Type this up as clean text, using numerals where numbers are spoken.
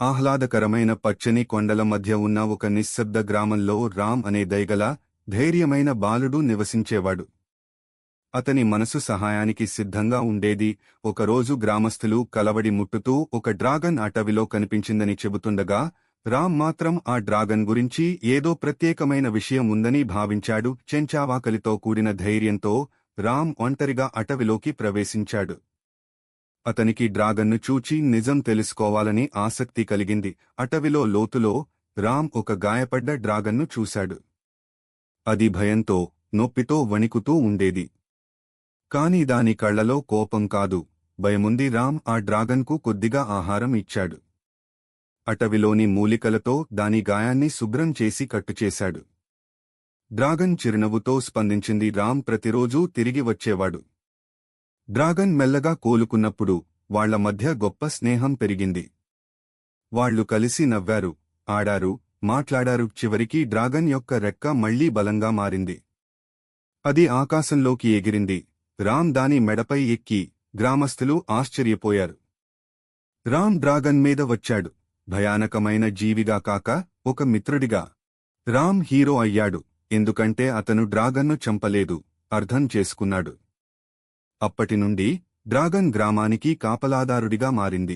ఆహ్లాదకరమైన పచ్చని కొండల మధ్య ఉన్న ఒక నిశ్శబ్ద గ్రామంలో రామ్ అనే దయగల ధైర్యమైన బాలుడు నివసించేవాడు. అతని మనసు సహాయానికి సిద్ధంగా ఉండేది. ఒకరోజు గ్రామస్థులు కలవడి ముట్టుతూ ఒక డ్రాగన్ అటవిలో కనిపించిందని చెబుతుండగా రామ్ మాత్రం ఆ డ్రాగన్ గురించి ఏదో ప్రత్యేకమైన విషయం ఉందని భావించాడు. చెంచావాకలితో కూడిన ధైర్యంతో రామ్ ఒంటరిగా అటవిలోకి ప్రవేశించాడు. అతనికి డ్రాగన్ను చూచి నిజం తెలుసుకోవాలని ఆసక్తి కలిగింది. అటవిలో లోతులో రామ్ ఒక గాయపడ్డ డ్రాగన్ను చూశాడు. అది భయంతో, నొప్పితో వణికుతూ ఉండేది. కాని దాని కళ్లలో కోపం కాదు, భయముంది. రామ్ ఆ డ్రాగన్కు కొద్దిగా ఆహారం ఇచ్చాడు. అటవిలోని మూలికలతో దాని గాయాన్ని శుభ్రం చేసి కట్టుచేశాడు. డ్రాగన్ చిరునవ్వుతో స్పందించింది. రామ్ ప్రతిరోజూ తిరిగి వచ్చేవాడు. డ్రాగన్ మెల్లగా కోలుకున్నప్పుడు వాళ్ల మధ్య గొప్ప స్నేహం పెరిగింది. వాళ్లు కలిసి నవ్వారు, ఆడారు, మాట్లాడారు. చివరికి డ్రాగన్ యొక్క రెక్క మళ్లీ బలంగా మారింది. అది ఆకాశంలోకి ఎగిరింది. రామ్ దాని మెడపై ఎక్కి గ్రామస్థులు ఆశ్చర్యపోయారు. రామ్ డ్రాగన్ మీద వచ్చాడు, భయానకమైన జీవిగా కాక ఒక మిత్రుడిగా. రామ్ హీరో అయ్యాడు, ఎందుకంటే అతను డ్రాగన్ను చంపలేదు, అర్థం చేసుకున్నాడు. అప్పటినుండి డ్రాగన్ గ్రామానికి కాపలాదారుడిగా మారింది.